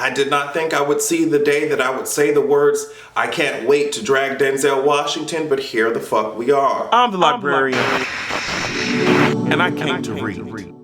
I did not think I would see the day that I would say the words, I can't wait to drag Denzel Washington, but here the fuck we are. I'm the librarian, and I came to read.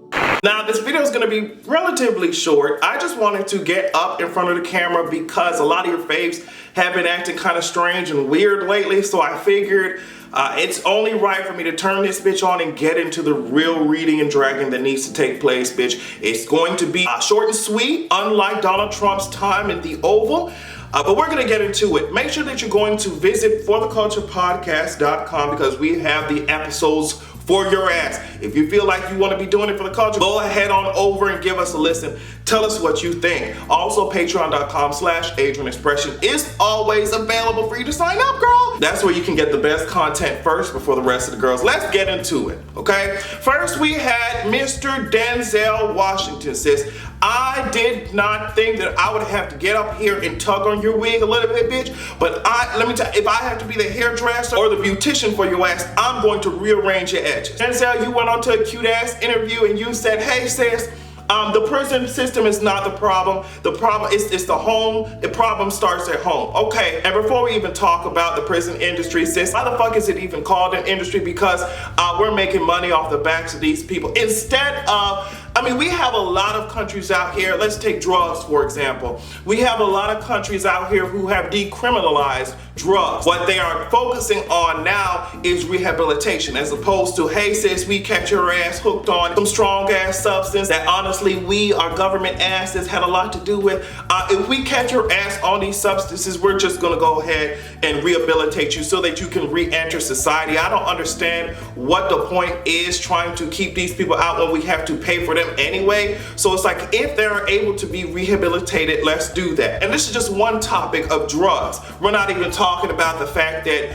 Now, this video is going to be relatively short. I just wanted to get up in front of the camera because a lot of your faves have been acting kind of strange and weird lately, so I figured it's only right for me to turn this bitch on and get into the real reading and dragging that needs to take place, bitch. It's going to be short and sweet, unlike Donald Trump's time in the Oval. But we're going to get into it. Make sure that you're going to visit fortheculturepodcast.com because we have the episodes for your ass. If you feel like you want to be doing it for the culture, go ahead on over and give us a listen. Tell us what you think. Also, patreon.com/AdrianExpression is always available for you to sign up, girl. That's where you can get the best content first before the rest of the girls. Let's get into it, okay? First, we had Mr. Denzel Washington, sis. I did not think that I would have to get up here and tug on your wig a little bit, bitch. But let me tell you, if I have to be the hairdresser or the beautician for your ass, I'm going to rearrange your edges. Denzel, you went on to a cute ass interview and you said, hey sis, the prison system is not the problem. The problem is the home. The problem starts at home. Okay, and before we even talk about the prison industry, sis, why the fuck is it even called an industry? Because we're making money off the backs of these people. Instead of, I mean, we have a lot of countries out here. Let's take drugs, for example. We have a lot of countries out here who have decriminalized drugs. What they are focusing on now is rehabilitation, as opposed to, hey sis, we kept your ass hooked on some strong ass substance that honestly we, our government asses, had a lot to do with. If we catch your ass on these substances, we're just gonna go ahead and rehabilitate you so that you can re-enter society. I don't understand what the point is trying to keep these people out when we have to pay for them anyway. So it's like, if they're able to be rehabilitated, let's do that. And this is just one topic of drugs. We're not even talking about the fact that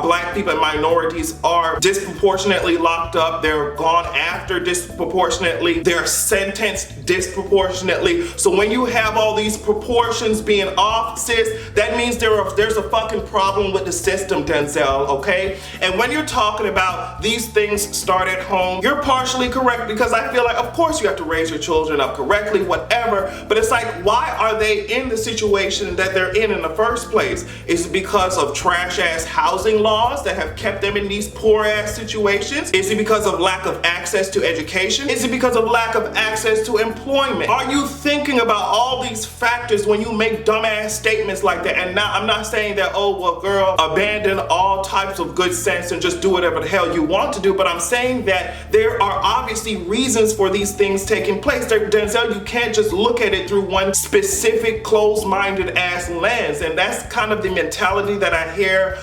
black people and minorities are disproportionately locked up. They're gone after disproportionately. They're sentenced disproportionately. So when you have all these proportions being off, sis, that means there's a fucking problem with the system, Denzel, okay? And when you're talking about these things start at home, you're partially correct, because I feel like, of course you have to raise your children up correctly, whatever, but it's like, why are they in the situation that they're in the first place? Is it because of trash ass housing laws that have kept them in these poor ass situations? Is it because of lack of access to education? Is it because of lack of access to employment? Are you thinking about all these factors when you make dumbass statements like that? And now I'm not saying that, oh well girl, abandon all types of good sense and just do whatever the hell you want to do, but I'm saying that there are obviously reasons for these things taking place. Denzel, you can't just look at it through one specific closed-minded ass lens, and that's kind of the mentality that I hear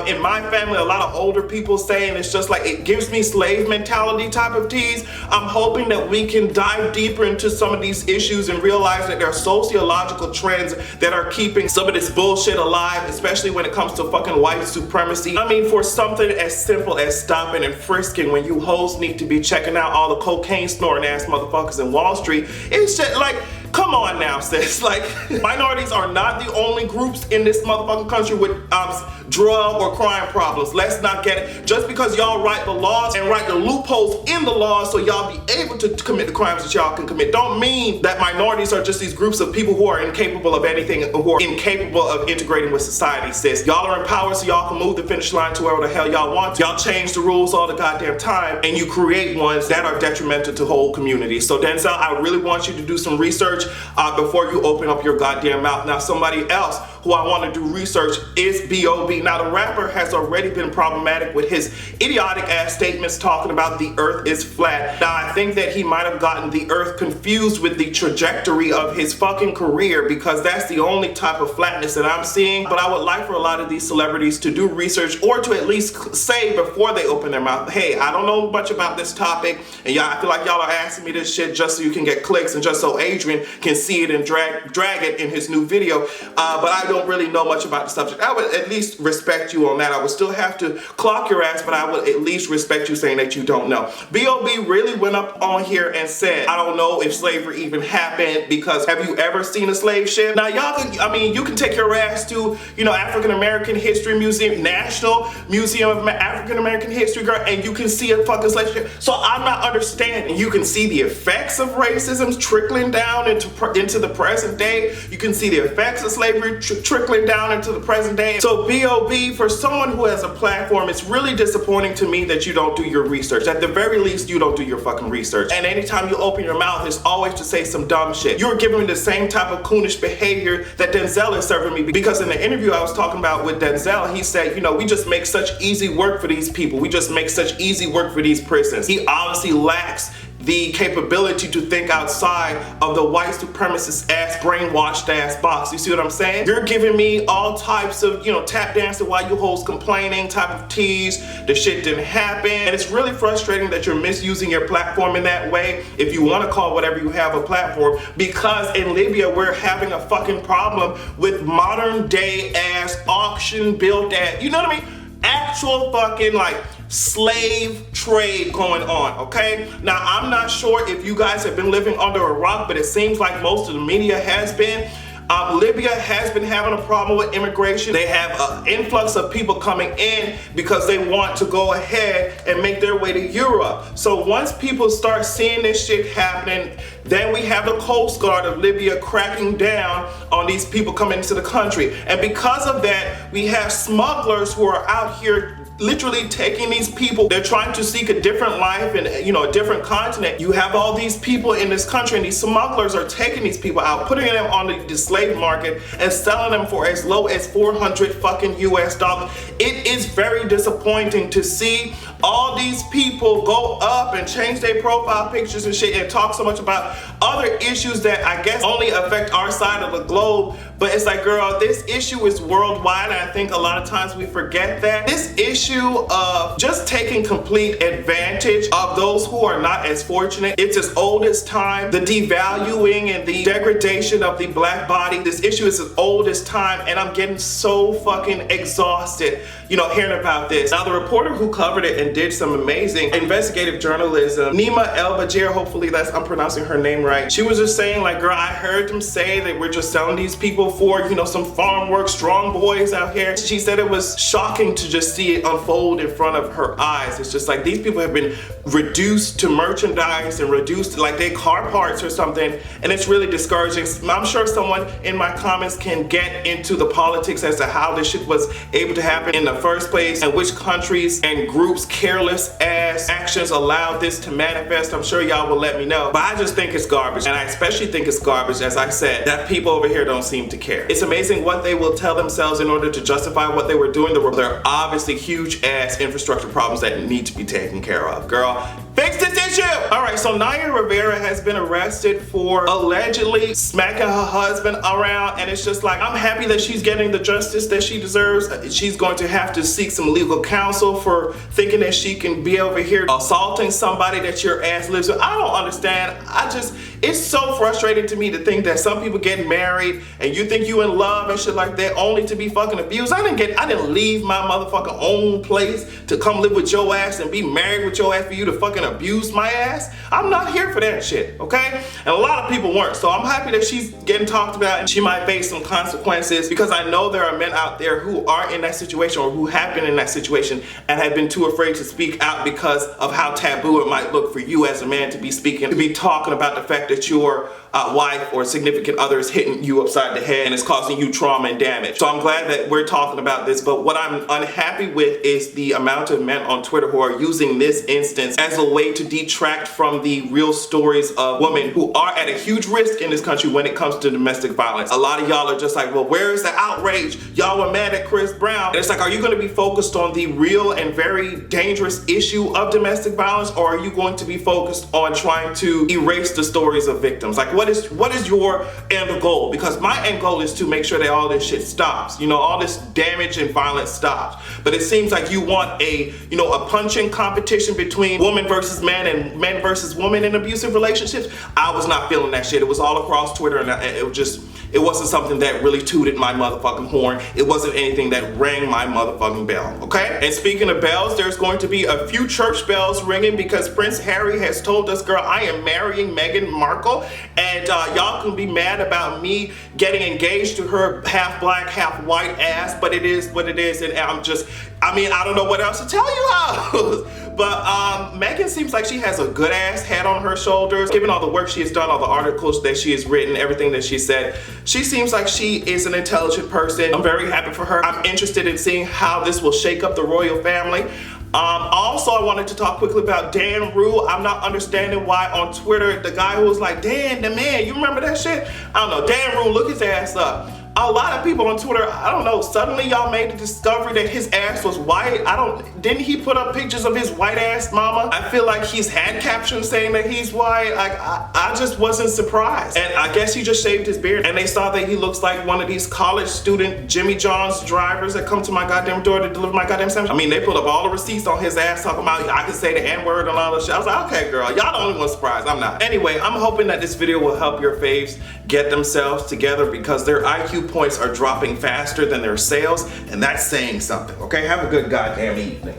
in my family. A lot of older people saying it's just like, it gives me slave mentality type of tease. I'm hoping that we can dive deeper into some of these issues and realize that there are sociological trends that are keeping some of this bullshit alive, especially when it comes to fucking white supremacy. I mean, for something as simple as stopping and frisking when you hoes need to be checking out all the cocaine snorting ass motherfuckers in Wall Street, it's just like, come on now, sis. Like, minorities are not the only groups in this motherfucking country with drug or crime problems. Let's not get it. Just because y'all write the laws and write the loopholes in the laws so y'all be able to commit the crimes that y'all can commit, don't mean that minorities are just these groups of people who are incapable of anything, who are incapable of integrating with society, sis. Y'all are empowered so y'all can move the finish line to wherever the hell y'all want to. Y'all change the rules all the goddamn time, and you create ones that are detrimental to whole communities. So Denzel, I really want you to do some research before you open up your goddamn mouth. Now, somebody else who I want to do research is B.o.B. Now, the rapper has already been problematic with his idiotic ass statements talking about the earth is flat. Now, I think that he might have gotten the earth confused with the trajectory of his fucking career, because that's the only type of flatness that I'm seeing. But I would like for a lot of these celebrities to do research, or to at least say before they open their mouth, hey, I don't know much about this topic, and y'all, I feel like y'all are asking me this shit just so you can get clicks and just so Adrian can see it and drag it in his new video, but I don't really know much about the subject. I would at least respect you on that. I would still have to clock your ass, but I would at least respect you saying that you don't know. B.o.B. really went up on here and said, I don't know if slavery even happened, because have you ever seen a slave ship? Now y'all can, I mean, you can take your ass to, you know, African American History Museum, National Museum of African American History, girl, and you can see a fucking slave ship. So I'm not understanding. You can see the effects of racism trickling down into into the present day. You can see the effects of slavery trickling down into the present day. So B.o.B, for someone who has a platform, it's really disappointing to me that you don't do your research. At the very least, you don't do your fucking research. And anytime you open your mouth, it's always to say some dumb shit. You're giving me the same type of coonish behavior that Denzel is serving me, because in the interview I was talking about with Denzel, he said, you know, we just make such easy work for these people. We just make such easy work for these prisons. He obviously lacks the capability to think outside of the white supremacist ass, brainwashed ass box. You see what I'm saying? You're giving me all types of, you know, tap dancing while you hoes complaining type of tease. The shit didn't happen. And it's really frustrating that you're misusing your platform in that way, if you want to call whatever you have a platform, because in Libya we're having a fucking problem with modern day ass auction built at, you know what I mean? Actual fucking like slave trade going on, okay? Now, I'm not sure if you guys have been living under a rock, but it seems like most of the media has been. Libya has been having a problem with immigration. They have an influx of people coming in because they want to go ahead and make their way to Europe. So once people start seeing this shit happening, then we have the Coast Guard of Libya cracking down on these people coming into the country. And because of that, we have smugglers who are out here literally taking these people. They're trying to seek a different life in, you know, a different continent. You have all these people in this country, and these smugglers are taking these people out, putting them on the slave market and selling them for as low as 400 fucking US dollars. It is very disappointing to see all these people go up and change their profile pictures and shit and talk so much about other issues that I guess only affect our side of the globe. But it's like, girl, this issue is worldwide, and I think a lot of times we forget that. This issue of just taking complete advantage of those who are not as fortunate, it's as old as time. The devaluing and the degradation of the black body, this issue is as old as time, and I'm getting so fucking exhausted, you know, hearing about this. Now, the reporter who covered it and did some amazing investigative journalism, Nima El-Bajir, hopefully I'm pronouncing her name right. She was just saying, like, girl, I heard them say that we're just selling these people for, you know, some farm work, strong boys out here. She said it was shocking to just see it unfold in front of her eyes. It's just like these people have been reduced to merchandise and reduced to like they car parts or something, and it's really discouraging. I'm sure someone in my comments can get into the politics as to how this shit was able to happen in the first place and which countries and groups careless ass actions allowed this to manifest. I'm sure y'all will let me know, but I just think it's garbage, and I especially think it's garbage, as I said, that people over here don't seem to care. It's amazing what they will tell themselves in order to justify what they were doing. There are obviously huge ass infrastructure problems that need to be taken care of. Girl, fix this issue! Alright, so Naya Rivera has been arrested for allegedly smacking her husband around, and it's just like, I'm happy that she's getting the justice that she deserves. She's going to have to seek some legal counsel for thinking that she can be over here assaulting somebody that your ass lives with. I don't understand. It's so frustrating to me to think that some people get married and you think you in love and shit like that only to be fucking abused. I didn't leave my motherfucking own place to come live with your ass and be married with your ass for you to fucking abuse my ass. I'm not here for that shit, okay? And a lot of people weren't, so I'm happy that she's getting talked about and she might face some consequences, because I know there are men out there who are in that situation or who have been in that situation and have been too afraid to speak out because of how taboo it might look for you as a man to be speaking, to be talking about the fact that your wife or significant other is hitting you upside the head and it's causing you trauma and damage. So I'm glad that we're talking about this, but what I'm unhappy with is the amount of men on Twitter who are using this instance as a way to detract from the real stories of women who are at a huge risk in this country when it comes to domestic violence. A lot of y'all are just like, well, where is the outrage? Y'all were mad at Chris Brown. And it's like, are you going to be focused on the real and very dangerous issue of domestic violence, or are you going to be focused on trying to erase the stories of victims? Like, what is your end goal? Because my end goal is to make sure that all this shit stops. You know, all this damage and violence stops. But it seems like you want a punching competition between woman versus man and men versus woman in abusive relationships. I was not feeling that shit. It was all across Twitter, and it wasn't something that really tooted my motherfucking horn. It wasn't anything that rang my motherfucking bell, okay? And speaking of bells, there's going to be a few church bells ringing because Prince Harry has told us, girl, I am marrying Meghan Markle, and y'all can be mad about me getting engaged to her half black, half white ass, but it is what it is, and I don't know what else to tell you all. But Megan seems like she has a good ass head on her shoulders. Given all the work she has done, all the articles that she has written, everything that she said, she seems like she is an intelligent person. I'm very happy for her. I'm interested in seeing how this will shake up the royal family. Also, I wanted to talk quickly about Dan Rule. I'm not understanding why on Twitter, the guy who was like, Dan, the man, you remember that shit? I don't know, Dan Rule, look his ass up. A lot of people on Twitter, I don't know, suddenly y'all made the discovery that his ass was white. Didn't he put up pictures of his white ass mama? I feel like he's had captions saying that he's white. Like, I just wasn't surprised. And I guess he just shaved his beard and they saw that he looks like one of these college student Jimmy John's drivers that come to my goddamn door to deliver my goddamn sandwich. I mean, they put up all the receipts on his ass talking about I can say the N-word and all that shit. I was like, okay, girl, y'all the only one surprised. I'm not. Anyway, I'm hoping that this video will help your faves get themselves together because their IQ points are dropping faster than their sales, and that's saying something, okay? Have a good goddamn evening.